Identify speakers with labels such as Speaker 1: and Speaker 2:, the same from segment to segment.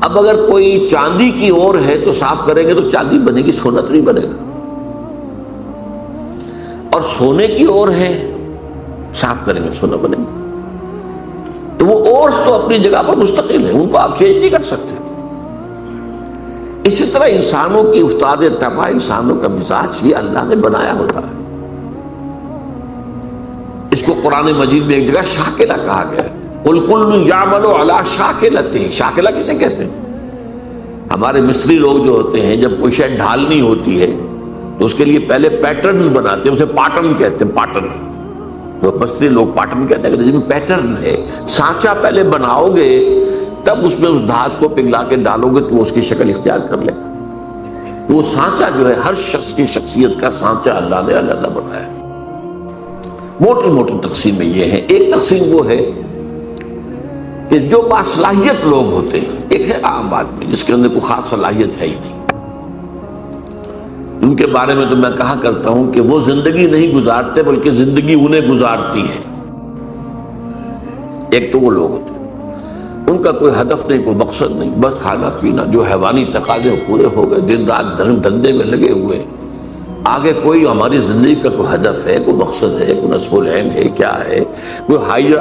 Speaker 1: اب اگر کوئی چاندی کی اور ہے تو صاف کریں گے تو چاندی بنے گی، سونا تو نہیں بنے گا، اور سونے کی اور ہے صاف کریں گے سونا بنے گا۔ تو وہ اورس تو اپنی جگہ پر مستقل ہے، ان کو آپ چینج نہیں کر سکتے۔ اسی طرح انسانوں کی افتاد طبع، انسانوں کا مزاج یہ اللہ نے بنایا ہوتا ہے۔ اس کو قرآن مجید میں ایک جگہ شاکلہ کہا گیا ہے، قل کل یعمل علی شاکلتہ۔ شاکلہ کسے کہتے ہیں؟ ہمارے مصری لوگ جو ہوتے ہیں جب کوئی شے ڈھالنی ہوتی ہے تو اس کے لیے پہلے پیٹرن بناتے ہیں، اسے پاٹرن کہتے ہیں، پاٹرن۔ تو مصری لوگ پاٹرن کہتے ہیں کہ جس میں پیٹرن ہے، سانچہ پہلے بناؤ گے تب اس میں اس دھات کو پگھلا کے ڈالو گے تو وہ اس کی شکل اختیار کر لے گا۔ وہ سانچہ جو ہے ہر شخص کی شخصیت کا سانچہ اللہ نے علیحدہ بنایا ہے۔ موٹی موٹی تقسیمیں یہ ہیں۔ ایک تقسیم وہ ہے کہ جو باصلاحیت لوگ ہوتے ہیں، ایک ہے عام آدمی جس کے اندر کوئی خاص صلاحیت ہے ہی نہیں، ان کے بارے میں تو میں کہا کرتا ہوں کہ وہ زندگی نہیں گزارتے بلکہ زندگی انہیں گزارتی ہے۔ ایک تو وہ لوگ ہوتے ہیں ان کا کوئی ہدف نہیں، کوئی مقصد نہیں، بس کھانا پینا، جو حیوانی تقاضے پورے ہو گئے، دن رات دھندے میں لگے ہوئے، آگے کوئی ہماری زندگی کا کوئی ہدف ہے، کوئی مقصد ہے، کوئی نصب العین ہے، کیا ہے، کوئی ہائر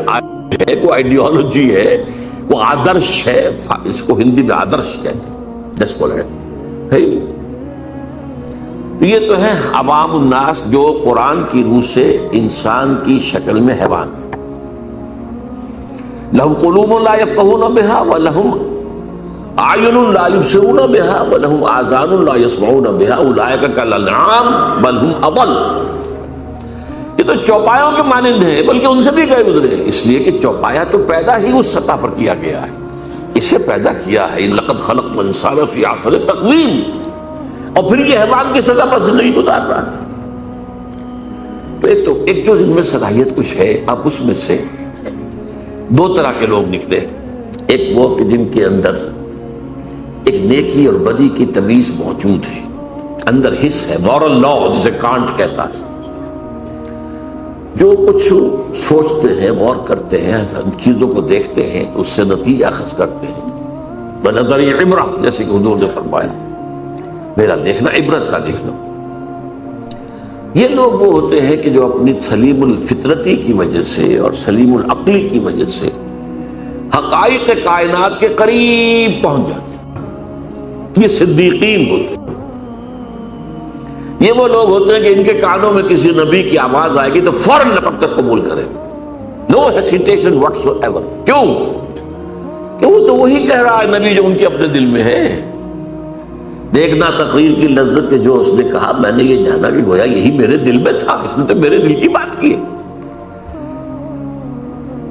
Speaker 1: ہے، کوئی آئیڈیالوجی ہے، کوئی آدرش ہے، اس کو ہندی میں آدرش کہتے ہیں، نصب العین ہے۔ یہ تو ہے عوام الناس جو قرآن کی روح سے انسان کی شکل میں حیوان، لہم قلوب لا یفقہون بہا ولہم اعین لا یبصرون بہا ولہم آذان لا یسمعون بہا اولئک کالانعام بل ہم اضل۔ یہ تو چوپایوں کے مانند ہیں بلکہ ان سے بھی گئے گزرے ہیں، اس لیے کہ چوپایا تو پیدا ہی اس سطح پر کیا گیا ہے، اسے پیدا کیا ہے لقد خلقنا الانسان فی احسن تقویم، اور پھر یہ حیوان کی سطح پر زندگی گزار رہا ہے۔ تو ایک جو ان میں صلاحیت کچھ ہے، اب اس میں سے دو طرح کے لوگ نکلے، ایک وہ کہ جن کے اندر ایک نیکی اور بدی کی تمیز موجود ہے، اندر حص ہے، مورل لا جسے کانٹ کہتا ہے، جو کچھ سوچتے ہیں، غور کرتے ہیں، چیزوں کو دیکھتے ہیں تو اس سے نتیجہ اخذ کرتے ہیں۔ بنظر عبرہ، جیسے کہ حضور نے فرمایا میرا دیکھنا عبرت کا دیکھنا۔ یہ لوگ وہ ہوتے ہیں کہ جو اپنی سلیم الفطرتی کی وجہ سے اور سلیم العقلی کی وجہ سے حقائق کائنات کے قریب پہنچ جاتے ہیں، یہ صدیقین ہوتے ہیں۔ یہ وہ لوگ ہوتے ہیں کہ ان کے کانوں میں کسی نبی کی آواز آئے گی تو فوراً لپک کر قبول کریں، نو ہیسیٹیشن واٹس ایور۔ کیوں؟ کہ وہ تو وہی کہہ رہا ہے نبی جو ان کے اپنے دل میں ہے۔ دیکھنا تقریر کی لذت کے جو اس نے کہا، میں نے یہ جانا کہ گویا یہی میرے دل میں تھا، اس نے تو میرے دل کی بات کی ہے۔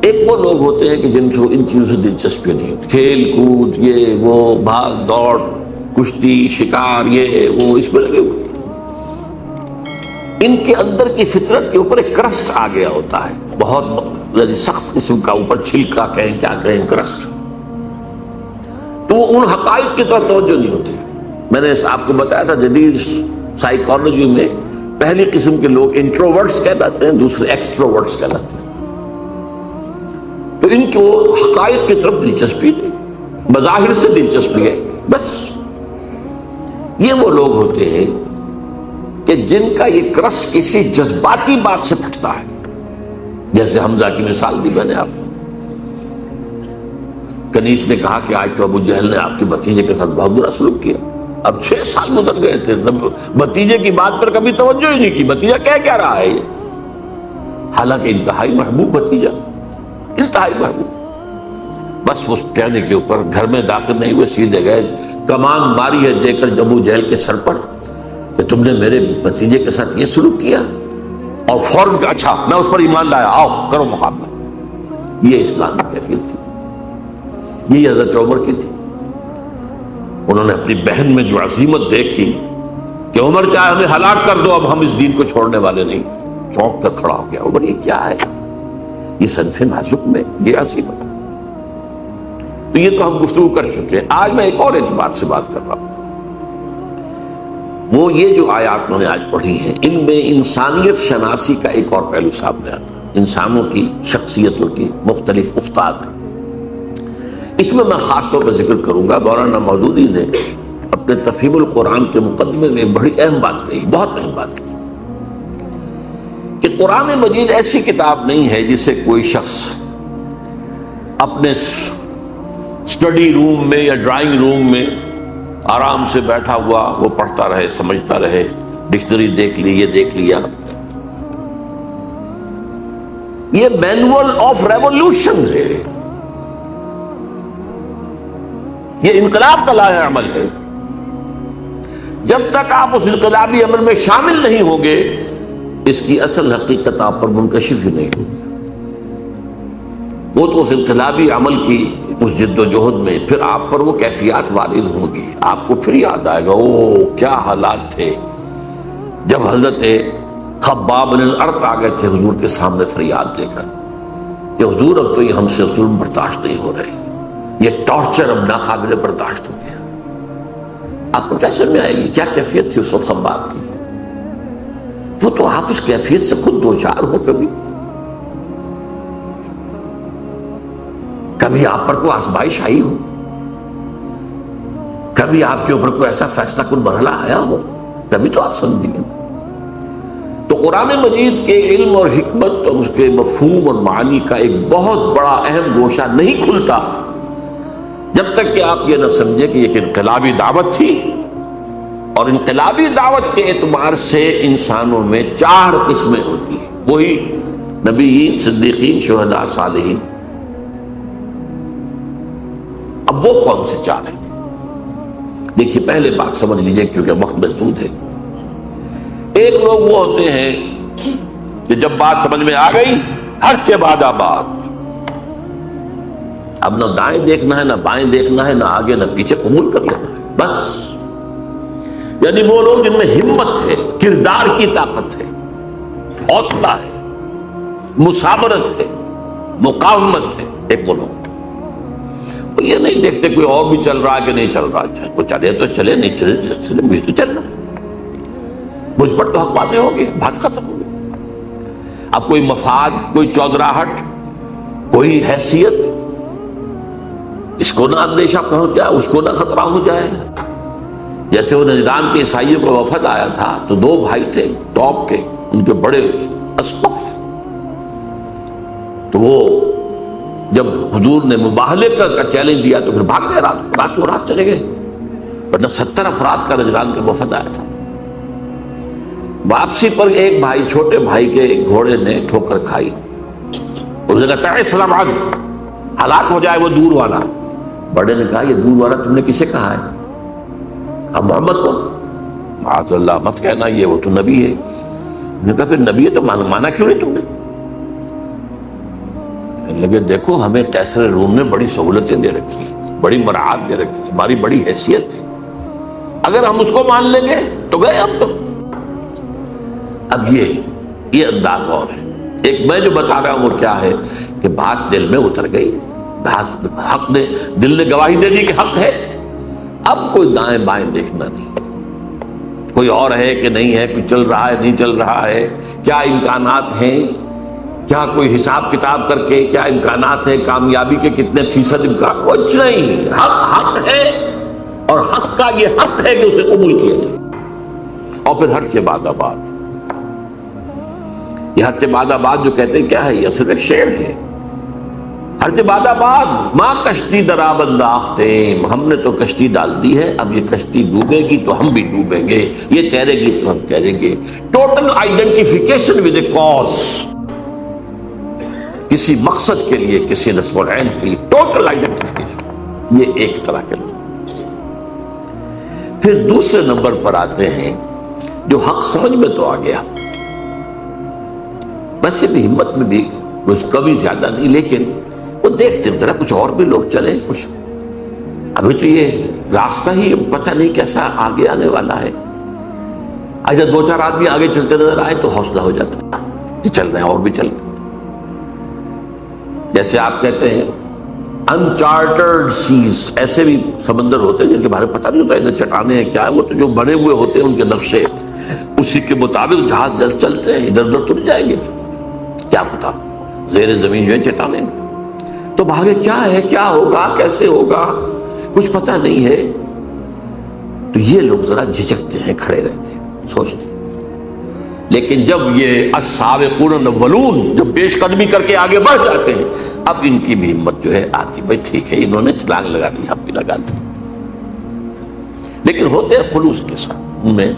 Speaker 1: ایک وہ لوگ ہوتے ہیں کہ جن کو ان چیزوں سے دلچسپی نہیں ہوتی، کھیل کود، یہ وہ، بھاگ دوڑ، کشتی، شکار، یہ وہ، اس میں لگے ہوئے۔ ان کے اندر کی فطرت کے اوپر ایک کرسٹ آ گیا ہوتا ہے، بہت یعنی سخت قسم کا، اوپر چھلکا کہیں کیا کہیں، کرسٹ۔ تو وہ ان حقائق کی طرف توجہ نہیں ہوتی۔ میں نے آپ کو بتایا تھا جدید سائیکالوجی میں پہلی قسم کے لوگ انٹروورٹس کہلاتے ہیں، دوسرے ایکسٹروورٹس کہلاتے ہیں۔ تو ان کو حقائق کی طرف دلچسپی نہیں، بظاہر سے دلچسپی ہے بس۔ یہ وہ لوگ ہوتے ہیں کہ جن کا یہ کرسٹ کسی جذباتی بات سے پھٹتا ہے، جیسے حمزہ کی مثال دی میں نے آپ کو۔ کنیس نے کہا کہ آج تو ابو جہل نے آپ کے بھتیجے کے ساتھ بہت برا سلوک کیا، اب 6 سال گزر گئے تھے، بھتیجے کی بات پر کبھی توجہ ہی نہیں کی، بھتیجا کیا رہا ہے یہ، حالانکہ انتہائی محبوب بھتیجا، انتہائی محبوب۔ بس اس کہنے کے اوپر گھر میں داخل نہیں ہوئے، سیدھے گئے، کمان ماری ہے دے کر ابو جہل کے سر پر کہ تم نے میرے بھتیجے کے ساتھ یہ سلوک کیا، اور فوراً کہ اچھا میں اس پر ایمان لایا، آؤ کرو مقابلہ۔ یہ اسلام کی کیفیت تھی، یہ حضرت عمر کی تھی۔ انہوں نے اپنی بہن میں جو عظیمت دیکھی کہ عمر چاہے ہمیں ہلاک کر دو، اب ہم اس دین کو چھوڑنے والے نہیں، چونک کر کھڑا ہو گیا۔ عمر یہ کیا ہے، یہ صنف نازک میں یہ عظیمت۔ تو یہ تو ہم گفتگو کر چکے ہیں۔ آج میں ایک اور اعتبار سے بات کر رہا ہوں، وہ یہ جو آیات میں نے آج پڑھی ہیں، ان میں انسانیت شناسی کا ایک اور پہلو سامنے آتا ہے، انسانوں کی شخصیتوں کی مختلف افتاد۔ اس میں خاص طور پر ذکر کروں گا، مولانا مودودی نے اپنے تفہیم القرآن کے مقدمے میں بڑی اہم بات کہی، بہت اہم بات کہی، کہ قرآن مجید ایسی کتاب نہیں ہے جسے کوئی شخص اپنے اسٹڈی روم میں یا ڈرائنگ روم میں آرام سے بیٹھا ہوا وہ پڑھتا رہے، سمجھتا رہے، ڈکشنری دیکھ لی، یہ دیکھ لیا۔ یہ مینول آف ریولوشن ہے، یہ انقلاب کا لائحہ عمل ہے۔ جب تک آپ اس انقلابی عمل میں شامل نہیں ہوں گے، اس کی اصل حقیقت آپ پر منکشف ہی نہیں ہوگی۔ وہ تو اس انقلابی عمل کی اس جد و جہد میں پھر آپ پر وہ کیفیات وارد ہوں گی، آپ کو پھر یاد آئے گا او کیا حالات تھے جب حضرت خباب بن الارت آ گئے تھے حضور کے سامنے فریاد دے کر کہ حضور اب تو یہ ہم سے ظلم برداشت نہیں ہو رہے، یہ ٹارچر اب ناقابل برداشت ہو گیا۔ آپ کو کیسے میں آئے گی کیا کیفیت تھی اس وقت خباب کی؟ وہ تو آپ اس کیفیت سے خود دو چار ہو، کبھی آپ پر کوئی آزمائش آئی ہو، کبھی آپ کے اوپر کوئی ایسا فیصلہ کن مرحلہ آیا ہو، تبھی تو آپ سمجھیں گے۔ تو قرآن مجید کے علم اور حکمت اور اس کے مفہوم اور معانی کا ایک بہت بڑا اہم گوشہ نہیں کھلتا جب تک کہ آپ یہ نہ سمجھیں کہ ایک انقلابی دعوت تھی، اور انقلابی دعوت کے اعتبار سے انسانوں میں 4 قسمیں ہوتی ہیں، وہی نبیین، صدیقین، شہداء، صالحین۔ اب وہ کون سے 4 ہیں؟ دیکھیے پہلے بات سمجھ لیجئے کیونکہ وقت محدود ہے۔ ایک لوگ وہ ہوتے ہیں کہ جب بات سمجھ میں آ گئی ہر کے بعد بات، اب نہ دائیں دیکھنا ہے، نہ بائیں دیکھنا ہے، نہ آگے نہ پیچھے، قبول کر لینا ہے بس۔ یعنی وہ لوگ جن میں ہمت ہے، کردار کی طاقت ہے، حوصلہ ہے، مثابرت ہے، مقاومت ہے، ایک وہ لوگ یہ نہیں دیکھتے کوئی اور بھی چل رہا ہے کہ نہیں چل رہا، وہ چلے تو چلے، نہیں چلے چلے، مجھے تو چلنا، مجھ پر تو حق باتیں ہو گئی، بات ختم ہو گئی۔ اب کوئی مفاد، کوئی چودراہٹ، کوئی حیثیت، اس کو نہ اندیشہ پہنچ جائے، اس کو نہ خطرہ ہو جائے۔ جیسے وہ نجران کے عیسائیوں کا وفد آیا تھا تو 2 بھائی تھے ٹاپ کے، ان کے بڑے اسقف، تو وہ جب حضور نے مباہلے کا چیلنج دیا تو پھر بھاگ گئے، رات چلے گئے، ورنہ 70 افراد کا نجران کا وفد آیا تھا۔ واپسی پر ایک بھائی، چھوٹے بھائی کے گھوڑے نے ٹھوکر کھائی، اس نے کہا تعیس سلامات، ہلاک ہو جائے وہ دور والا۔ بڑے نے کہا یہ دور والا تم نے کسے کہا ہے؟ اب محمد کو، معاذ اللہ مت کہنا، یہ وہ تو نبی ہے۔ انہوں نے کہا پھر نبی ہے تو مانا کیوں نہیں تم نے؟ کہنے لگے دیکھو ہمیں قیصر روم نے بڑی سہولتیں دے رکھی ہیں، بڑی مراعات دے رکھی، ہماری بڑی حیثیت ہے، اگر ہم اس کو مان لیں گے تو گئے ہم تو۔ اب یہ انداز اور ہے۔ ایک میں جو بتا رہا ہوں وہ کیا ہے کہ بات دل میں اتر گئی، حق نے، دل نے گواہی دے دی کہ حق ہے، اب کوئی دائیں بائیں دیکھنا نہیں، کوئی اور ہے کہ نہیں ہے، کوئی چل رہا ہے نہیں چل رہا ہے، کیا امکانات ہیں، کیا کوئی حساب کتاب کر کے کیا امکانات ہیں، کامیابی کے کتنے فیصد امکان، کچھ نہیں، حق ہے، اور حق کا یہ حق ہے کہ اسے قبول کیا جائے۔ اور پھر ہر کے بعد آباد، یہ ہر کے بعد آباد جو کہتے ہیں کیا ہے، یہ صرف ایک شعر ہے۔ ہر کے بعد آباد، ماں کشتی درآب انداختیں، ہم نے تو کشتی ڈال دی ہے، اب یہ کشتی ڈوبے گی تو ہم بھی ڈوبیں گے، یہ تیرے گی تو ہم تیریں گے۔ Total identification with a cause, کسی مقصد کے لیے، کسی نسب العین کے لیے، ٹوٹل آئیڈینٹیفیکیشن، یہ ایک طرح کے لوگ۔ پھر دوسرے نمبر پر آتے ہیں جو حق سمجھ میں تو آ گیا، ویسے بھی ہمت میں بھی کچھ کمی زیادہ نہیں، لیکن وہ دیکھتے ذرا کچھ اور بھی لوگ چلیں، کچھ ابھی تو یہ راستہ ہی پتہ نہیں کیسا آگے آنے والا ہے۔ اگر 2-4 آدمی آگے چلتے نظر آئے تو حوصلہ ہو جاتا کہ چل رہے ہیں اور بھی چل رہے ہیں۔ جیسے آپ کہتے ہیں انچارٹرڈ سیز، ایسے بھی سمندر ہوتے ہیں جن کے بارے میں پتہ نہیں ہوتا ادھر چٹانیں ہیں کیا ہے، وہ تو جو بنے ہوئے ہوتے ہیں ان کے نقشے، اسی کے مطابق جہاز جل چلتے ہیں، ادھر ادھر تو نہیں جائیں گے، کیا پتا زیر زمین جو ہے چٹانیں۔ تو بھاگے کیا ہے، کیا ہوگا، کیسے ہوگا، کچھ پتہ نہیں ہے. تو یہ لوگ ذرا جھجکتے ہیں، کھڑے رہتے ہیں، سوچتے ہیں. لیکن جب یہ السابقون الاولون جب پیش قدمی کر کے آگے بڑھ جاتے ہیں، اب ان کی بھی ہمت جو ہے آتی، بھائی ٹھیک ہے انہوں نے چھلانگ لگا دی، ہم بھی لگا دیں. لیکن ہوتے ہیں خلوص کے ساتھ، ان میں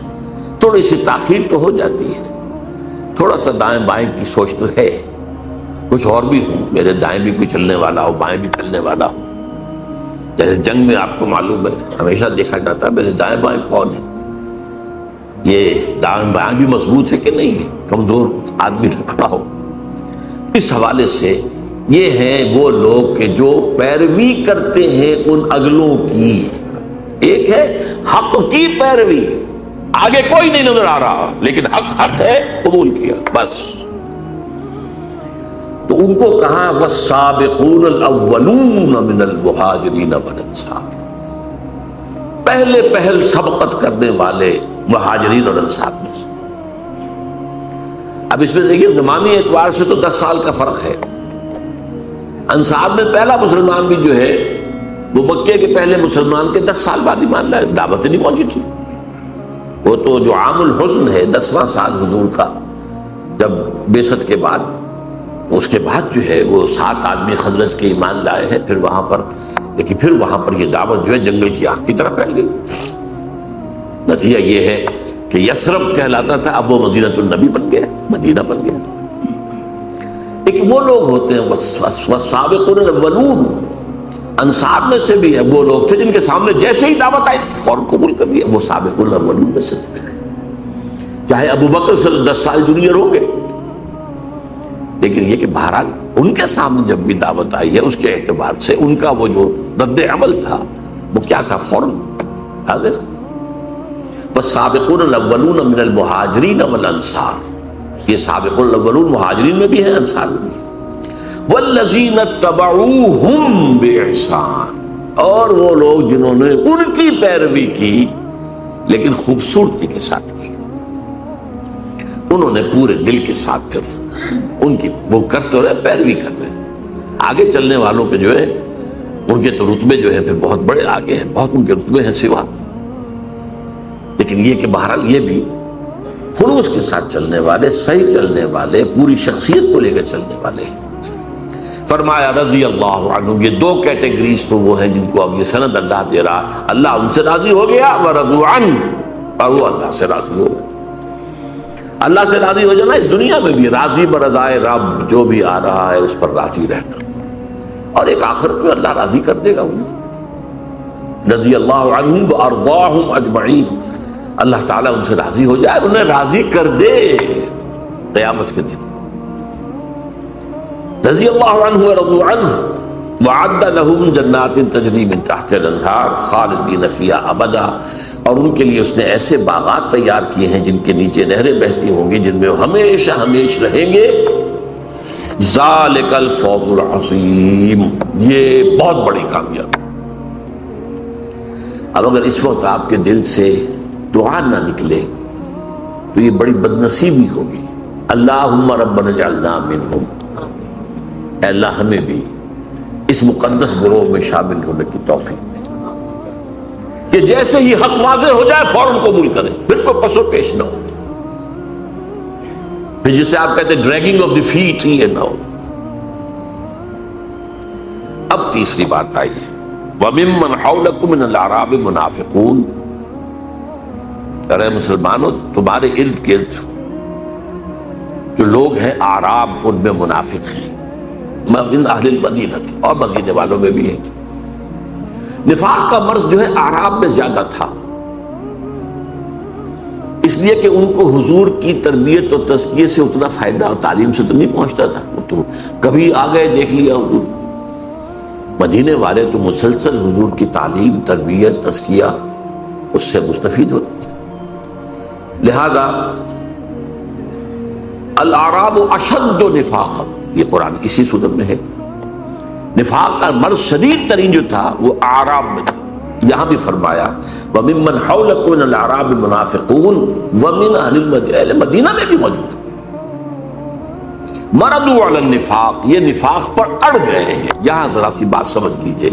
Speaker 1: تھوڑی سی تاخیر تو ہو جاتی ہے، تھوڑا سا دائیں بائیں کی سوچ تو ہے، کچھ اور بھی ہوں، میرے دائیں بھی کوئی چلنے والا ہو، بائیں بھی چلنے والا ہو. جیسے جنگ میں آپ کو معلوم ہے ہمیشہ دیکھا جاتا ہے میرے دائیں بائیں کون ہے، یہ دائیں بائیں بھی مضبوط ہے کہ نہیں ہے، کمزور آدمی نہ کھڑا ہو. اس حوالے سے یہ ہیں وہ لوگ کہ جو پیروی کرتے ہیں ان اگلوں کی. ایک ہے حق کی پیروی، آگے کوئی نہیں نظر آ رہا لیکن حق ہے، قبول کیا بس. تو ان کو کہا والسابقون الاولون من المہاجرین والانصار، پہلے پہل سبقت کرنے والے مہاجرین اور انصار میں سے. اب اس میں دیکھیے زمانی اعتبار سے تو 10 سال کا فرق ہے. انصار میں پہلا مسلمان بھی جو ہے وہ مکے کے پہلے مسلمان کے 10 سال بعد ایمان لائے، دعوت نہیں پہنچی تھی. وہ تو جو عام الحزن ہے 10واں سال حضور کا، جب بعثت کے بعد، اس کے بعد جو ہے وہ 7 آدمی خزرج کے ایمان لائے ہیں. پھر وہاں پر لیکن پھر وہاں پر یہ دعوت جو ہے جنگل کی آگ کی طرح پھیل گئی. نتیجہ یہ ہے کہ یثرب کہلاتا تھا، اب وہ مدینہ النبی بن گیا، مدینہ بن گیا. لیکن وہ لوگ ہوتے ہیں والسابقون الاولون، انصار میں سے بھی ہے وہ لوگ تھے جن کے سامنے جیسے ہی دعوت آئی فوراً قبول کر لیا، وہ سابقون الاولون میں سے تھے. چاہے ابو بکر سے 10 سال جونیئر ہو گئے، لیکن یہ کہ بہرحال ان کے سامنے جب بھی دعوت آئی ہے اس کے اعتبار سے ان کا وہ جو رد عمل تھا وہ کیا تھا، فوراً حاضر. والسابقون الاولون من المہاجرین والانصار، یہ سابقون الاولون مہاجرین میں بھی ہیں، انصار میں بھی ہیں. والذین اتبعوہم باحسان، اور وہ لوگ جنہوں نے ان کی پیروی کی لیکن خوبصورتی کے ساتھ کی، انہوں نے پورے دل کے ساتھ پھر ان کی وہ کرتے رہے، پیروی کر رہے. آگے چلنے والوں کے جو ہے ان کے تو رتبے جو ہے پھر بہت بڑے آگے ہیں، بہت ان کے رتبے ہیں سوا. لیکن یہ کہ بہرحال یہ بھی خلوص کے ساتھ چلنے والے، صحیح چلنے والے، پوری شخصیت کو لے کر چلنے والے. فرمایا رضی اللہ عنہ، یہ 2 کیٹیگریز تو وہ ہیں جن کو اب یہ سند اللہ دے رہا، اللہ ان سے راضی ہو گیا، ورضوا عنہ، اور وہ اللہ سے راضی ہو گیا. اللہ سے راضی ہو جانا اس دنیا میں بھی، راضی برضائے رب، جو بھی آ رہا ہے اس پر راضی رہنا، اور ایک آخرت میں اللہ راضی کر دے گا انہیں. رضی اللہ عنہم وارضاہم اجمعین، اللہ تعالیٰ ان سے راضی ہو جائے، انہیں راضی کر دے قیامت کے دن. رضی اللہ عنہ ورضوا عنہ وعد لهم جنات تجری من تحت الانہار خالدین فیہا ابدا، اور ان کے لیے اس نے ایسے باغات تیار کیے ہیں جن کے نیچے نہریں بہتی ہوں گی، جن میں وہ ہمیشہ ہمیش رہیں گے. ذالک الفوز العظیم، یہ بہت بڑی کامیابی. اب اگر اس وقت آپ کے دل سے دعا نہ نکلے تو یہ بڑی بدنصیبی ہوگی. اللہم ربنا اجعلنا منہم، اے اللہ ہمیں بھی اس مقدس گروہ میں شامل ہونے کی توفیق دے کہ جیسے ہی حق واضح ہو جائے فوراً قبول کریں، پھر کوئی پس و پیش نہ ہو، پھر جسے آپ کہتے ہیں ڈریگنگ آف دی فیٹ ہی نہ ہو. اب تیسری بات آئی ہے وَمِمَّنْ حَوْلَكُمْ مِنَ الْأَعْرَابِ مُنَافِقُونَ، ارے مسلمانوں تمہارے ارد گرد جو لوگ ہیں اعراب ان میں منافق ہیں، من اہل المدینہ، اور مدینے والوں میں بھی ہیں. نفاق کا مرض جو ہے اعراب میں زیادہ تھا، اس لیے کہ ان کو حضور کی تربیت اور تزکیے سے اتنا فائدہ اور تعلیم سے تو نہیں پہنچتا تھا. وہ تو کبھی آ گئے دیکھ لیا حضور. مدینے والے تو مسلسل حضور کی تعلیم، تربیت، تزکیہ اس سے مستفید ہوتے تھے. لہذا الاعراب اشد نفاقا، یہ قرآن اسی صورت میں ہے. نفاق کا مرض شدید ترین جو تھا وہ اعراب میں تھا. یہاں بھی فرمایا وَمِمَّنْ حَوْلَكُمْ مِنَ الْأَعْرَابِ مُنَافِقُونَ وَمِنْ أَهْلِ الْمَدِينَ، مدینہ میں بھی موجود ہے. مردوا علی النفاق، یہ نفاق پر اڑ گئے ہیں۔ یہاں ذرا سی بات سمجھ لیجئے،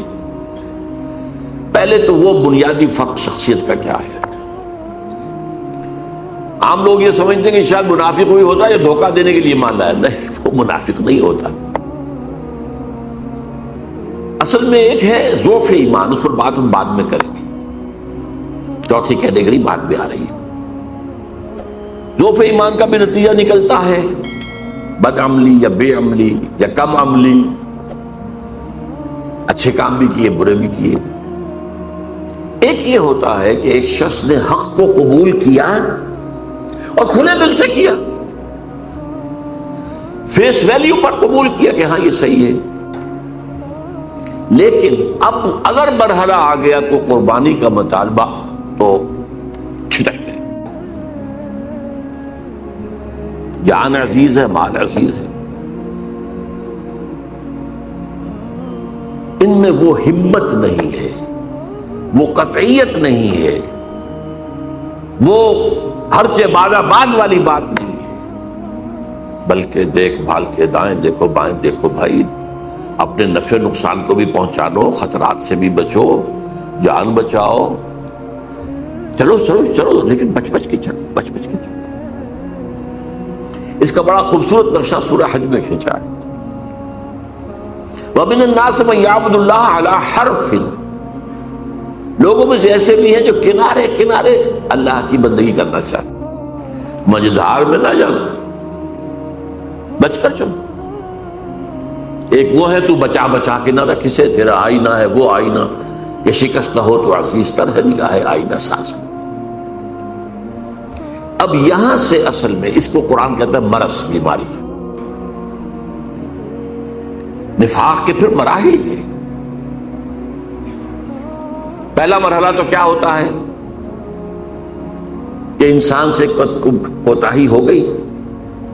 Speaker 1: پہلے تو وہ بنیادی فرق شخصیت کا کیا ہے۔ عام لوگ یہ سمجھتے ہیں کہ شاید منافق کوئی ہوتا ہے یا دھوکہ دینے کے لیے مان لایا، نہیں، وہ منافق نہیں ہوتا۔ اصل میں ایک ہے ضعف ایمان، اس پر بات ہم بعد میں کریں گے، چوتھی کیٹیگری بعد میں آ رہی ہے۔ ضعف ایمان کا بھی نتیجہ نکلتا ہے بد عملی یا بے عملی یا کم عملی، اچھے کام بھی کیے برے بھی کیے۔ ایک یہ ہوتا ہے کہ ایک شخص نے حق کو قبول کیا اور کھلے دل سے کیا، فیس ویلیو پر قبول کیا کہ ہاں یہ صحیح ہے، لیکن اب اگر مرحلہ آ گیا تو قربانی کا مطالبہ تو چھٹک گئے۔ جان عزیز ہے، مال عزیز ہے، ان میں وہ ہمت نہیں ہے، وہ قطعیت نہیں ہے، وہ ہر سے بازا باز والی بات نہیں ہے، بلکہ دیکھ بھال کے دائیں دیکھو بائیں دیکھو بھائی، اپنے نفع نقصان کو بھی پہنچانو، خطرات سے بھی بچو، جان بچاؤ، چلو چلو چلو، لیکن بچ بچ کے چلو، بچ بچ کے چلو۔ اس کا بڑا خوبصورت نقشہ سورہ حج میں کھینچا ہے، وَمِنَ النَّاسِ مَن يَعْبُدُ اللَّهَ عَلَى حَرْفٍ، لوگوں میں سے ایسے بھی ہیں جو کنارے کنارے اللہ کی بندگی کرنا چاہتے، مجدھار میں نہ جانا، بچ کر چلو۔ ایک وہ ہے تو بچا بچا کے نہ رکھ اسے، تیرا آئینہ ہے وہ آئینہ کہ شکست نہ ہو تو عزیز تر ہے نگاہ آئینہ ساز۔ اب یہاں سے اصل میں اس کو قرآن کہتا ہے مرض، بیماری۔ نفاق کے پھر مراحل ہیں۔ پہلا مرحلہ تو کیا ہوتا ہے کہ انسان سے کوتاہی ہو گئی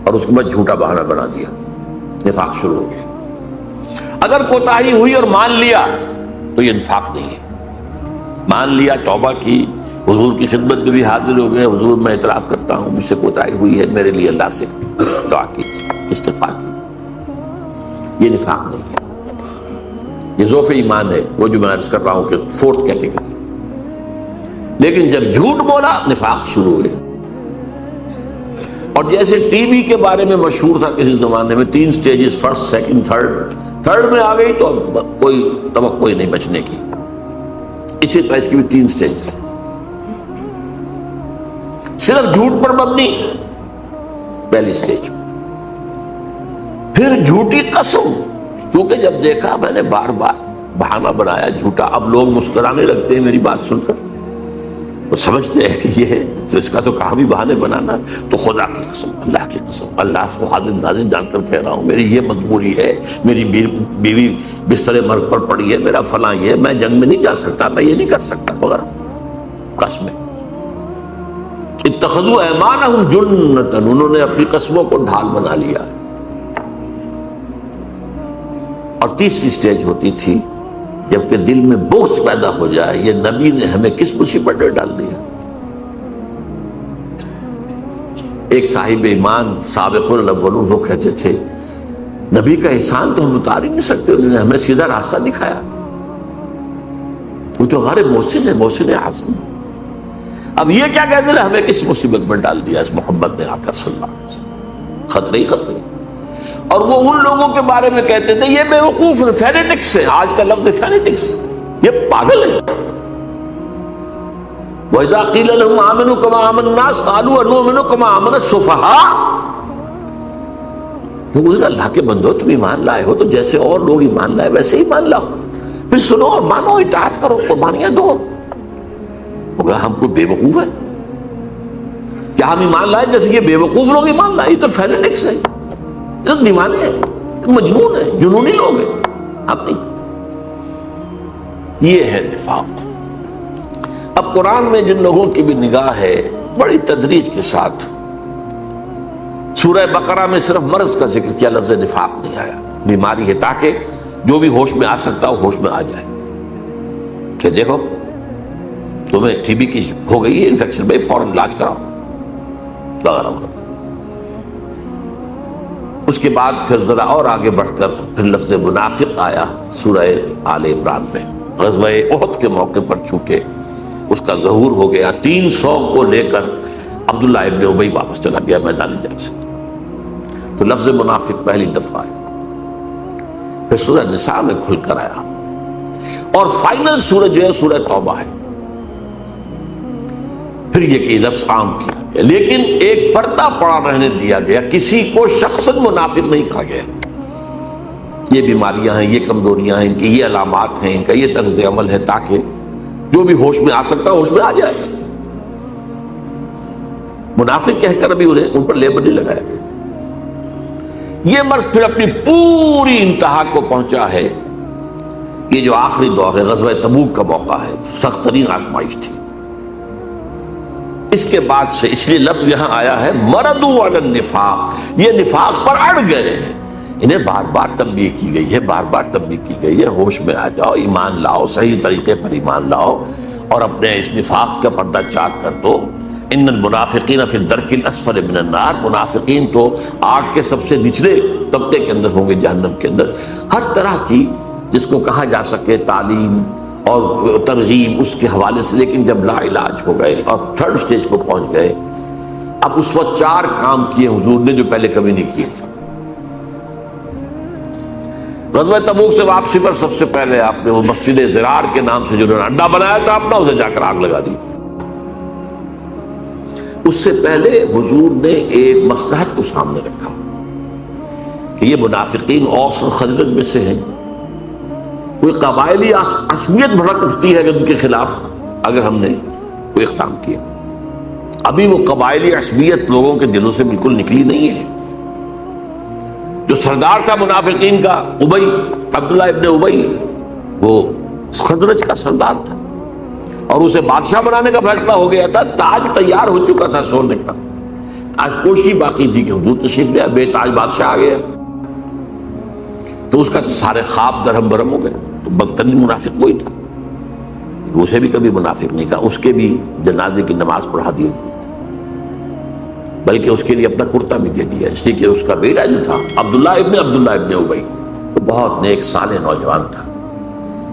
Speaker 1: اور اس کے بعد جھوٹا بہانہ بنا دیا، نفاق شروع ہو گیا۔ اگر کوتاہی ہوئی اور مان لیا تو یہ نفاق نہیں ہے، مان لیا، توبہ کی، حضور کی خدمت میں بھی حاضر ہو گئے، حضور میں اعتراف کرتا ہوں مجھ سے کوتاہی ہوئی ہے، میرے لیے اللہ سے دعا کی، استغفار کی، یہ نفاق نہیں ہے، یہ ضعف ایمان ہے، وہ جو میں عرض کر رہا ہوں کہ فورتھ کیٹیگری۔ لیکن جب جھوٹ بولا نفاق شروع ہوئے، اور جیسے ٹی بی کے بارے میں مشہور تھا کسی زمانے میں، 3 سٹیجز، فرسٹ سیکنڈ تھرڈ میں آ گئی تو کوئی توقع ہی نہیں بچنے کی، اسی طرح اس کی بھی 3 سٹیجز، صرف جھوٹ پر مبنی پہلی سٹیج، پھر جھوٹی قسم، چونکہ جب دیکھا میں نے بار بار بہانہ بنایا جھوٹا، اب لوگ مسکرانے لگتے ہیں میری بات سن کر، وہ سمجھتے ہیں کہ یہ تو اس کا تو کہاں بھی بہانے بنانا، تو خدا کی قسم، اللہ کی قسم، اللہ کو حاضر ناظر جان کر کہہ رہا ہوں، میری یہ مجبوری ہے، میری بیوی بستر مرگ پر پڑی ہے، میرا فلاں یہ، میں جنگ میں نہیں جا سکتا، میں یہ نہیں کر سکتا وغیرہ قسمیں۔ اتخذوا ایمانہم جنۃ، انہوں نے اپنی قسموں کو ڈھال بنا لیا۔ اور تیسری سٹیج ہوتی تھی جبکہ دل میں بغض پیدا ہو جائے، یہ نبی نے ہمیں کس مصیبت میں ڈال دیا۔ ایک صاحب ایمان سابق الاولون وہ کہتے تھے نبی کا احسان تو ہم اتار ہی نہیں سکتے، انہوں نے ہمیں سیدھا راستہ دکھایا، وہ تو ہمارے محسن ہے، محسن اعظم۔ اب یہ کیا کہتے ہیں ہمیں کس مصیبت میں ڈال دیا اس محمد نے آ کر صلی اللہ علیہ وسلم، خطرے ہی خطرے۔ اور وہ ان لوگوں کے بارے میں کہتے تھے یہ بے وقوف فینیٹکس ہے، آج کا لفظ فینیٹکس، یہ پاگل ہے۔ وَإِذَا قِيلَ لَهُمْ آمِنُوا كَمَا آمَنَ النَّاسُ قَالُوا أَنُؤْمِنُ كَمَا آمَنَ السُّفَهَاءُ، لوگ اللہ کے بندو تم ایمان لائے ہو تو جیسے اور لوگ ایمان لائے ویسے ہی مان لاؤ، پھر سنو اور مانو، اطاعت کرو، قربانیاں دو۔ ہوگا ہم کو بے وقوف ہے کیا ہم ایمان لائے جیسے یہ بے وقوف لوگ ایمان لائے؟ یہ تو فینیٹکس ہے، یہ تو دیوانے ہیں، مجنون ہے، جنونی لوگ ہیں، اب نہیں۔ یہ ہے نفاق۔ اب قرآن میں جن لوگوں کی بھی نگاہ ہے بڑی تدریج کے ساتھ، سورہ بقرہ میں صرف مرض کا ذکر کیا، لفظ نفاق نہیں آیا، بیماری ہے، تاکہ جو بھی ہوش میں آ سکتا ہو ہوش میں آ جائے کہ دیکھو تمہیں ٹی بی کی ہو گئی ہے انفیکشن، بھائی فوراً علاج کراؤ۔ اس کے بعد پھر ذرا اور آگے بڑھ کر پھر لفظ منافق آیا سورہ آل عمران میں. غزوہ احد کے موقع پر چونکہ اس کا ظہور ہو گیا، 300 کو لے کر عبداللہ ابن ابی واپس چلا گیا میدان جنگ سے، تو لفظ منافق پہلی دفعہ آیا. پھر سورہ نساء میں کھل کر آیا، اور فائنل سورہ جو ہے سورہ توبہ ہے. پھر یہ کہ لفظ عام کیا گیا، لیکن ایک پردہ پڑا رہنے دیا گیا، کسی کو شخصاً منافق نہیں کہا گیا. یہ بیماریاں ہیں، یہ کمزوریاں ہیں، ان کی یہ علامات ہیں، ان کا یہ طرز عمل ہے، تاکہ جو بھی ہوش میں آ سکتا ہوش میں آ جائے. منافق کہہ کر ابھی ان پر لیبل نہیں لگایا گیا. یہ مرض پھر اپنی پوری انتہا کو پہنچا ہے. یہ جو آخری دور ہے، غزوہ تبوک کا موقع ہے، سخت ترین آزمائش تھی. اس کے بعد سے اس لیے لفظ یہاں آیا ہے مردوا علی النفاق، یہ نفاق پر اڑ گئے ہیں. انہیں بار بار تنبیہ کی گئی ہے، بار بار تنبیہ کی گئی ہے، ہوش میں آ جاؤ، ایمان لاؤ، صحیح طریقے پر ایمان لاؤ، اور اپنے اس نفاق کا پردہ چاک کر دو. ان المنافقین فی الدرک الاسفل من النار، منافقین تو آگ کے سب سے نچلے طبقے کے اندر ہوں گے، جہنم کے اندر. ہر طرح کی جس کو کہا جا سکے تعلیم اور ترغیب اس کے حوالے سے، لیکن جب لا علاج ہو گئے اور تھرڈ سٹیج کو پہنچ گئے، اب اس وقت 4 کام کیے حضور نے جو پہلے کبھی نہیں کیے تھے. غزوہ تبوک سے واپسی پر سب سے پہلے آپ نے وہ مسجد زرار کے نام سے جو انہوں نے اڈا بنایا تھا اپنا، اسے جا کر آگ لگا دی. اس سے پہلے حضور نے ایک مصلحت کو سامنے رکھا کہ یہ منافقین اوس اور خزرج میں سے ہیں، کوئی قبائلی عصبیت بھڑک اٹھتی ہے ان کے خلاف اگر ہم نے کوئی اقدام کیا. ابھی وہ قبائلی عصبیت لوگوں کے دلوں سے بالکل نکلی نہیں ہے. جو سردار تھا منافقین کا ابی، عبداللہ ابن ابی، وہ خزرج کا سردار تھا، اور اسے بادشاہ بنانے کا فیصلہ ہو گیا تھا. تاج تیار ہو چکا تھا سونے کا، آج کوشش باقی تھی کہ حضور تشریف لے، بے تاج بادشاہ آ گیا تو اس کا سارے خواب درہم برہم ہو گئے. تو بدترین منافق وہی تھا، اسے بھی کبھی منافق نہیں کہا. اس کے بھی جنازے کی نماز پڑھا دی، بلکہ اس کے لیے اپنا کرتا بھی دے دیا، اس لیے کہ اس کا بیٹا جو تھا عبداللہ ابن ابی، وہ بہت نیک صالح نوجوان تھا.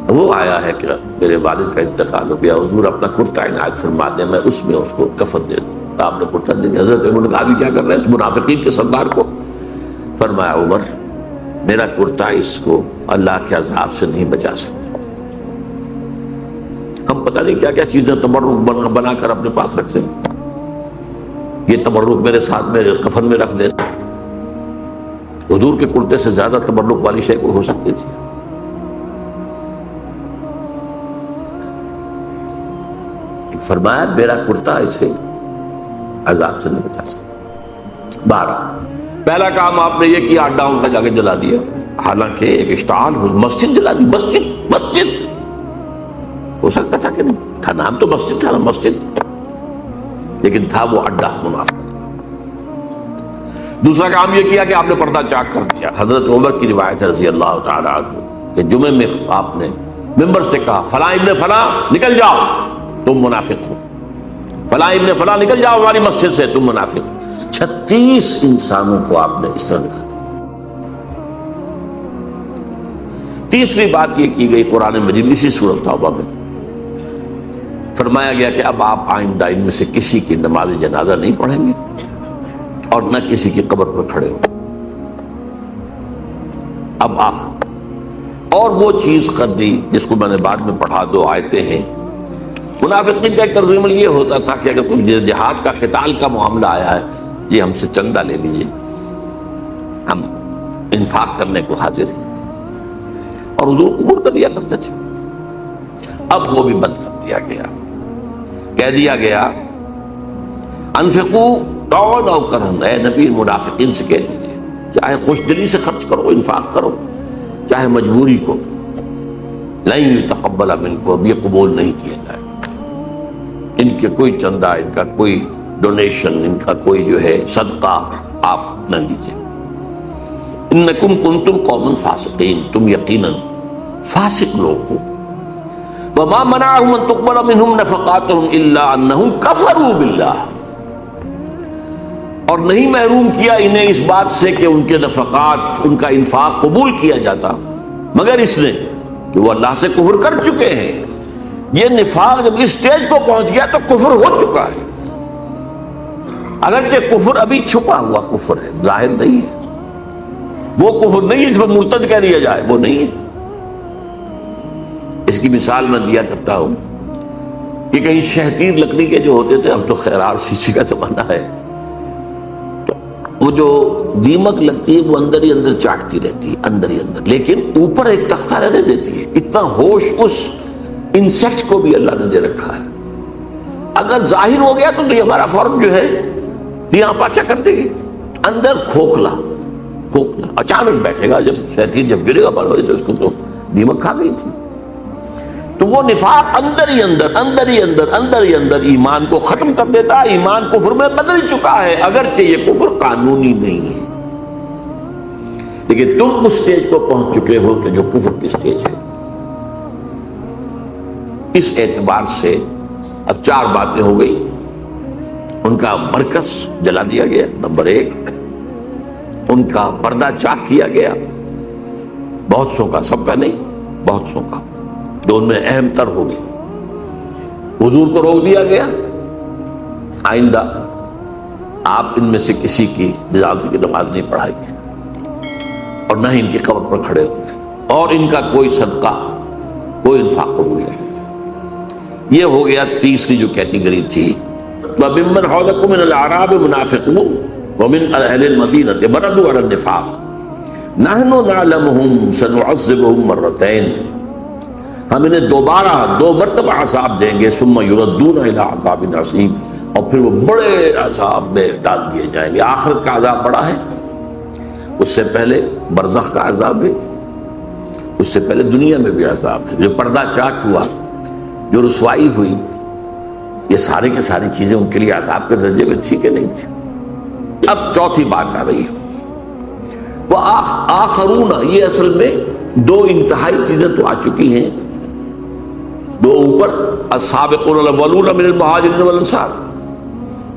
Speaker 1: وہ آیا ہے کہ میرے والد کا انتقال ہو گیا، حضور اپنا کرتا عنایت فرما دیں، میں اس میں اس کو کفن دے دوں. آپ نے کرتا دے دیا. حضرت عمر نے کہا ابھی کیا کر رہے ہیں اس منافقین کے سردار کو؟ فرمایا عمر میرا کرتا اس کو اللہ کے عذاب سے نہیں بچا سکتا. ہم پتہ نہیں کیا کیا چیزیں تبرک بنا کر اپنے پاس رکھ سکتے. یہ تبرک میرے ساتھ میرے کفن میں رکھ دے. حضور کے کرتے سے زیادہ تبرک والی شے کو ہو سکتی تھی. فرمایا میرا کرتا اسے عذاب سے نہیں بچا سکتا. 12 پہلا کام آپ نے یہ کیا، اڈا ان کا جا کے جلا دیا. حالانکہ ایک اشتعال مسجد جلا دی. مسجد ہو سکتا تھا کہ نہیں تھا، نام تو مسجد تھا نا، مسجد، لیکن تھا وہ اڈا منافق. دوسرا کام یہ کیا کہ آپ نے پردہ چاک کر دیا. حضرت عمر کی روایت ہے رضی اللہ تعالی عنہ کہ جمعے میں آپ نے ممبر سے کہا فلاں ابن فلاں نکل جاؤ تم منافق ہو، فلاں ابن فلاں نکل جاؤ ہماری مسجد سے تم منافق ہو. 36 انسانوں کو آپ نے اس طرح کہا. تیسری بات یہ کی گئی قرآن مجید اسی سورۃ توبہ میں فرمایا گیا کہ اب آپ آئندہ ان میں سے کسی کی نماز جنازہ نہیں پڑھیں گے اور نہ کسی کی قبر پر کھڑے ہو. اب آخر اور وہ چیز کر دی جس کو میں نے بعد میں پڑھا، 2 آیتیں ہیں. منافقین کا ایک طرز عمل یہ ہوتا تھا کہ اگر کوئی جہاد کا قتال کا معاملہ آیا ہے، یہ ہم سے چندہ لے لیجیے، ہم انفاق کرنے کو حاضر ہیں، اور حضور قبول کر لیا کرتے تھے. اب وہ بھی بند کر دیا گیا. کہہ دیا گیا انفقوا طوعا او کرہا، اے نبی منافقین سے کہہ دیجیے چاہے خوش دلی سے خرچ کرو، انفاق کرو، چاہے مجبوری کو، لن یتقبل منکم، یہ قبول نہیں کیا جائے. ان کے کوئی چندہ، ان کا کوئی ڈونیشن، ان کا کوئی جو ہے صدقہ آپ نہ لیجیے. انکم کنتم قوما فاسقین، تم یقیناً فاسق لوگ ہو. وما منعهم ان تقبل منهم نفقاتهم الا انهم كفروا بالله، اور نہیں محروم کیا انہیں اس بات سے کہ ان کے نفقات، ان کا انفاق قبول کیا جاتا، مگر اس نے کہ وہ اللہ سے کفر کر چکے ہیں۔ یہ نفاق جب اس سٹیج کو پہنچ گیا تو کفر ہو چکا ہے، اگرچہ کفر ابھی چھپا ہوا کفر ہے، ظاہر نہیں ہے، وہ کفر نہیں ہے جس پر مرتد کہہ دیا جائے، وہ نہیں ہے۔ اس کی مثال میں دیا کرتا ہوں کہ کہیں شہتیر لکڑی کے جو ہوتے تھے، اب تو خیرار شیشے کا زمانہ ہے، تو وہ جو دیمک لگتی ہے وہ اندر ہی اندر چاٹتی رہتی ہے، اندر ہی اندر، لیکن اوپر ایک تختہ رہنے دیتی ہے۔ اتنا ہوش اس انسیکٹ کو بھی اللہ نے دے رکھا ہے، اگر ظاہر ہو گیا تو یہ ہمارا فارم جو ہے یہاں پاچا کر دے گی، اندر کھوکھلا کھوکھلا اچانک بیٹھے گا، جب شہتیر جب گرے گا بڑھ تو اس کو تو دیمک کھا گئی تھی۔ تو وہ نفاق اندر ہی اندر اندر ہی اندر اندر ہی اندر ایمان کو ختم کر دیتا ہے، ایمان کفر میں بدل چکا ہے، اگرچہ یہ کفر قانونی نہیں ہے، لیکن تم اس سٹیج کو پہنچ چکے ہو کہ جو کفر کی سٹیج ہے۔ اس اعتبار سے اب 4 باتیں ہو گئی۔ ان کا مرکز جلا دیا گیا، نمبر 1، ان کا پردہ چاک کیا گیا، بہت سو کا، سب کا نہیں، بہت سو کا، جو ان میں اہم تر ہوگی۔ حضور کو روک دیا گیا، آئندہ آپ ان میں سے کسی کی جنازے کی نماز نہیں پڑھائیں گے، اور نہ ہی ان کی قبر پر کھڑے ہوں گے، اور ان کا کوئی صدقہ، کوئی انفاق قبول نہیں۔ یہ ہو گیا تیسری جو کیٹیگری تھی۔ وَمِمَّنْ حَوْلَكُم مِّنَ الْأَعْرَابِ مُنَافِقُونَ وَمِنْ أَهْلِ الْمَدِينَةِ مَرَدُوا عَلَى النِّفَاقِ نَحْنُ نَعْلَمُهُمْ سَنُعَذِّبُهُمْ مَرَّتَيْنِ، ہم انہیں دوبارہ 2 مرتبہ عذاب دیں گے، ثُمَّ يُرَدُّونَ إِلَىٰ عَذَابٍ عَظِيمٍ، اور پھر وہ بڑے عذاب میں ڈال دیے جائیں گے۔ آخرت کا عذاب بڑا ہے، اس سے پہلے برزخ کا عذاب ہے، اس سے پہلے دنیا میں بھی عذاب ہے۔ جو پردہ چاک ہوا، جو رسوائی ہوئی، یہ ساری کی ساری چیزیں ان کے لیے عذاب کے درجے میں تھی کہ نہیں تھی۔ اب چوتھی بات آ رہی ہے، وہ آخرون، یہ اصل میں 2 انتہائی چیزیں تو آ چکی ہیں، 2 اوپر، السابقون الاولون من المہاجرین والانصار،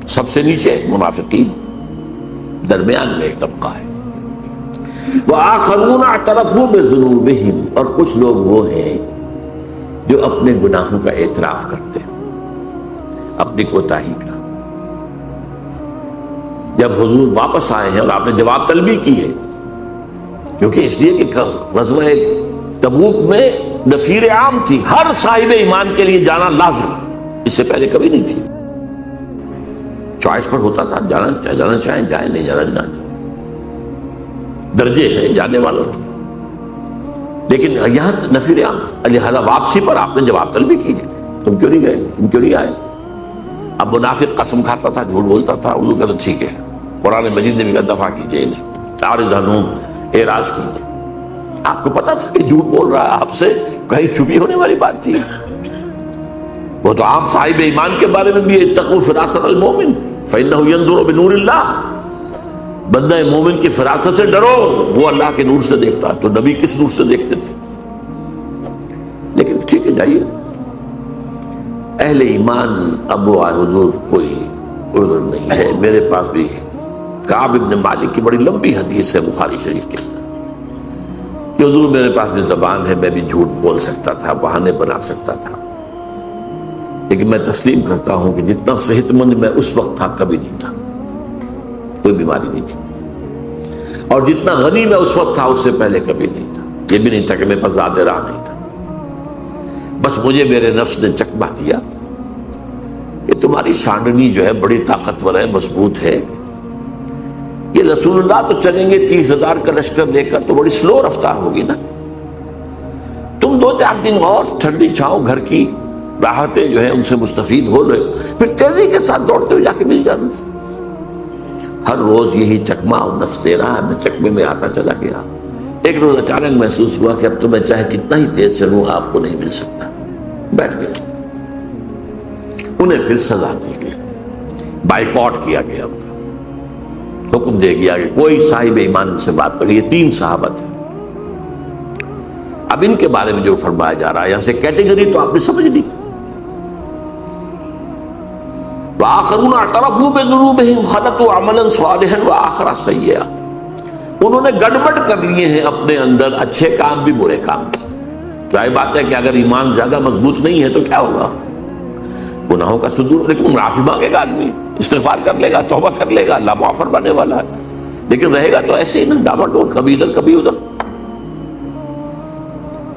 Speaker 1: سب سے نیچے منافقین، درمیان میں ایک طبقہ ہے۔ وآخرون اعترفوا بذنوبہم، اور کچھ لوگ وہ ہیں جو اپنے گناہوں کا اعتراف کرتے ہیں، اپنی کوتاہی کا۔ جب حضور واپس آئے ہیں اور آپ نے جواب طلبی کی ہے، کیونکہ اس لیے کہ غزوہ تبوک میں نفیر عام تھی، ہر صاحب ایمان کے لیے جانا لازم، اس سے پہلے کبھی نہیں تھی، چوائس پر ہوتا تھا، جانا چاہیں جائیں، نہیں جانا نہ جائیں، درجے ہیں جانے والوں کے، لیکن یہاں نفیر عام، لہذا واپسی پر آپ نے جواب طلبی کی ہے، تم کیوں نہیں گئے، تم کیوں نہیں آئے؟ اب منافق قسم کھاتا تھا، جھوٹ بولتا تھا، انہوں نے کہا ٹھیک ہے، قرآن مجید نے بھی کہا دفع کیجئے انہیں، اعرض عنہم، اعراض کیجئے۔ آپ کو پتا تھا کہ جھوٹ بول رہا ہے، آپ سے کہیں چھپی ہونے والی بات تھی؟ وہ تو آپ صاحب ایمان کے بارے میں بھی، اتقوا فراست المومن فإنہ ينظر بنور اللہ، بندہ مومن کی فراست سے ڈرو، وہ اللہ کے نور سے دیکھتا ہے۔ تو نبی کس نور سے دیکھتے تھے؟ لیکن ٹھیک ہے، جائیے، اہل ایمان ابو حضور کوئی عذر نہیں ہے۔ میرے پاس بھی کعب ابن مالک کی بڑی لمبی حدیث ہے بخاری شریف کے اندر کہ حضور میرے پاس بھی زبان ہے، میں بھی جھوٹ بول سکتا تھا، بہانے بنا سکتا تھا، لیکن میں تسلیم کرتا ہوں کہ جتنا صحت مند میں اس وقت تھا کبھی نہیں تھا، کوئی بیماری نہیں تھی، اور جتنا غنی میں اس وقت تھا اس سے پہلے کبھی نہیں تھا، یہ بھی نہیں تھا کہ میرے پاس زیادہ راہ نہیں تھا، بس مجھے میرے نفس نے چکمہ دیا کہ تمہاری سانڈنی جو ہے بڑی طاقتور ہے، مضبوط ہے، یہ رسول اللہ تو چلیں گے 30,000 کا لشکر لے کر، تو بڑی سلو رفتار ہوگی نا، تم 2-4 دن اور ٹھنڈی چھاؤں گھر کی راحتیں جو ہیں ان سے مستفید ہو لے، پھر تیزی کے ساتھ دوڑتے ہوئے جا کے مل جانا۔ ہر روز یہی چکمہ اور نفس دے رہا ہے، میں چکمے میں آتا چلا گیا۔ ایک روز اچانک محسوس ہوا کہ اب تو میں چاہے کتنا ہی تیز چلوں آپ کو نہیں مل سکتا، بیٹھ گیا۔ انہیں پھر سزا دی گئی، بائیکاٹ کیا گیا، حکم دے گیا کہ کوئی صاحب ایمان سے بات کرے۔ یہ 3 صحابہ تھے۔ اب ان کے بارے میں جو فرمایا جا رہا ہے، یہاں سے کیٹیگری تو آپ نے سمجھ لی۔ وآخرون اعترفوا بذنوبہم خلطوا عملا صالحا وآخر سیئا، انہوں نے گڑبڑ کر لیے ہیں اپنے اندر اچھے کام بھی برے کام بھی۔ ظاہر بات ہے کہ اگر ایمان زیادہ مضبوط نہیں ہے تو کیا ہوگا، گناہوں کا صدور، لیکن معافی مانگے گا آدمی، استغفار کر لے گا، توبہ کر لے گا، اللہ معاف فرمانے والا ہے، لیکن رہے گا تو ایسے ہی نا، ڈاما ڈول، کبھی ادھر کبھی ادھر۔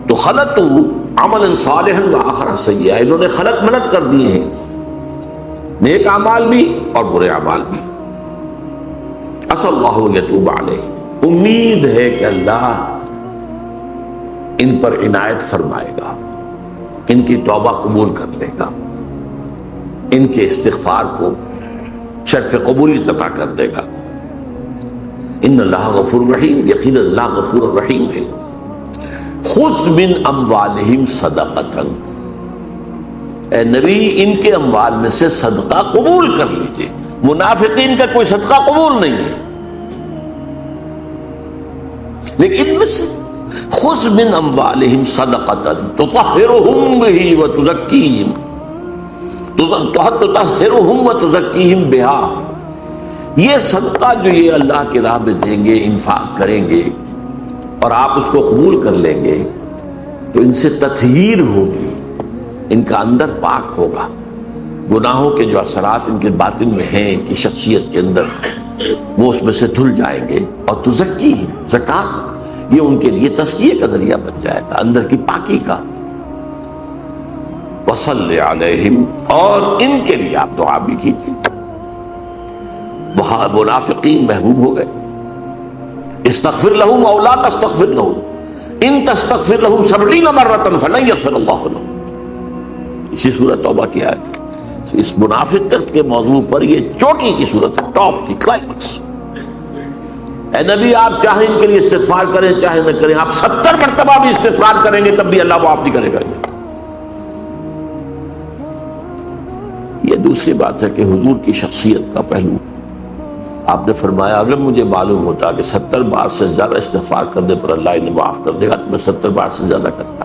Speaker 1: تو خلطوا عملا صالحا وآخر سیئا، انہوں نے خلط ملط کر دیے ہیں، نیک اعمال بھی اور برے اعمال بھی۔ عسى اللہ ان یتوب علیہم، امید ہے کہ اللہ ان پر عنایت فرمائے گا، ان کی توبہ قبول کر لے گا، ان کے استغفار کو شرف قبولیت عطا کر دے گا۔ ان اللہ غفور رحیم، یقین اللہ غفور رحیم ہے۔ خذ من اموالہم صدقۃ، اے نبی ان کے اموال میں سے صدقہ قبول کر لیجئے۔ منافقین کا کوئی صدقہ قبول نہیں ہے، لیکن ان میں سے خذ من اموالہم صدقۃ تطہرہم بہ وتزکیہم، تطہرہم وتزکیہم بہا، یہ صدقہ جو یہ اللہ کی راہ میں دیں گے، انفاق کریں گے اور آپ اس کو قبول کر لیں گے تو ان سے تطہیر ہوگی، ان کا اندر پاک ہوگا، گناہوں کے جو اثرات ان کے باطن میں ہیں، ان کی شخصیت کے اندر، وہ اس میں سے دھل جائیں گے۔ اور تزکیہم، زکوٰۃ یہ ان کے لیے تزکیے کا ذریعہ بن جائے گا، اندر کی پاکی کا۔ وصلی علیہم، اور ان کے لیے آپ دعا بھی کیجیے۔ وہاں منافقین محبوب ہو گئے۔ استغفر لہم او لا تستغفر لہم ان تستغفر لہم 70 مرۃ فلن یغفر اللہ لہم، اسی سورۃ توبہ کی آیت۔ اس منافقت کے موضوع پر یہ چوٹی کی صورت ہے، ٹاپ کی، کلائمیکس۔ اے نبی آپ چاہیں ان کے لیے استغفار کریں چاہے نہ کریں، آپ 70 مرتبہ بھی استغفار کریں گے تب بھی اللہ معاف نہیں کرے گا۔ یہ دوسری بات ہے کہ حضور کی شخصیت کا پہلو، آپ نے فرمایا اگر مجھے معلوم ہوتا کہ 70 بار سے زیادہ استغفار کرنے پر اللہ انہیں معاف کر دے گا تو میں 70 بار سے زیادہ کرتا،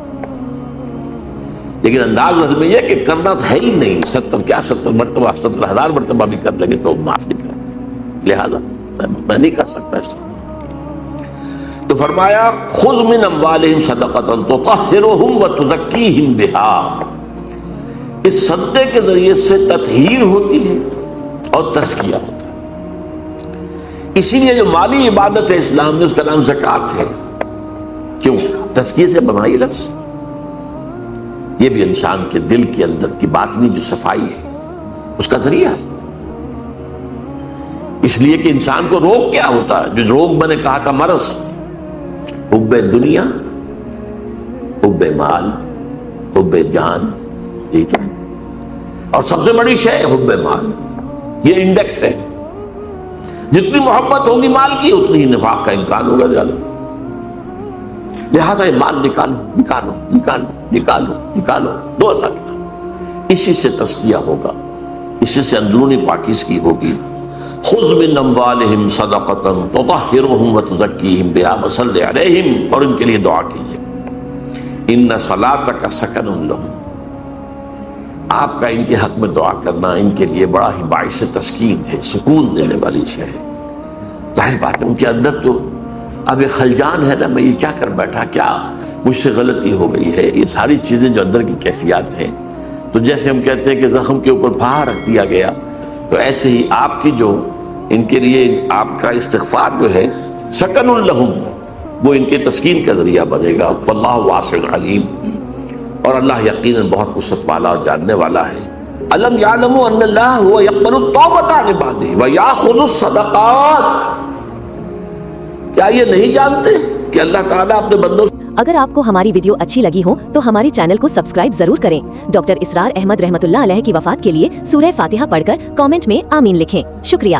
Speaker 1: لیکن انداز میں یہ کہ کرنا ہے ہی نہیں، 70 کیا 70 مرتبہ، 70,000 مرتبہ بھی کر لیں گے تو معاف نہیں کرے گا، لہذا میں نہیں کر سکتا اس طرح۔ تو فرمایا خذ من اموالہم صدقۃ تطہرہم وتزکیہم بہا، اس صدقے کے ذریعے سے تطہیر ہوتی ہے اور تزکیہ ہوتا ہے۔ اسی لیے جو مالی عبادت ہے اسلام میں اس کا نام زکوٰۃ ہے۔ کیوں؟ تزکیے سے بنائی لفظ، یہ بھی انسان کے دل کے اندر کی باطنی جو صفائی ہے اس کا ذریعہ ہے۔ اس لیے کہ انسان کو روگ کیا ہوتا ہے، جو روگ میں نے کہا تھا مرض، حب دنیا، حب مال، حب جان، ٹھیک ہے، اور سب سے بڑی شے حب مال، یہ انڈیکس ہے۔ جتنی محبت ہوگی مال کی اتنی ہی نفاق کا امکان ہوگا زیادہ، لہذا یہ مال نکالو نکالو نکالو نکالو نکالو، دو اللہ کی، اسی سے تزکیہ ہوگا، اسی سے اندرونی پاکیزگی ہوگی۔ خذ من اموالہم صدقۃ تطہرہم وتزکیہم بہا وصلی علیہم، اور ان کے لیے دعا کیجیے۔ ان صلاتک سکن لہم، آپ کا ان کے حق میں دعا کرنا ان کے لیے بڑا ہی باعث تسکین ہے، سکون دینے والی شے ہے۔ ظاہر بات ہے ان کے اندر تو اب ایک خلجان ہے نا، میں یہ کیا کر بیٹھا، کیا مجھ سے غلطی ہو گئی ہے، یہ ساری چیزیں جو اندر کی کیفیات ہیں، تو جیسے ہم کہتے ہیں کہ زخم کے اوپر پھاڑ رکھ دیا گیا، تو ایسے ہی آپ کی جو ان کے لیے آپ کا استغفار جو ہے سکن لہم، وہ ان کے تسکین کا ذریعہ بنے گا۔ واللہ واسع علیم، اور اللہ یقیناً بہت وسعت والا اور جاننے والا ہے۔ الم یعلموا ان اللہ هو یقبل التوبۃ عن عبادہ ویأخذ الصدقات، کیا یہ نہیں جانتے کہ اللہ تعالیٰ اپنے بندوں سے۔
Speaker 2: اگر آپ کو ہماری ویڈیو اچھی لگی ہو تو ہماری چینل کو سبسکرائب ضرور کریں۔ ڈاکٹر اسرار احمد رحمۃ اللہ علیہ کی وفات کے لیے سورہ فاتحہ پڑھ کر کامنٹ میں آمین لکھیں۔ شکریہ۔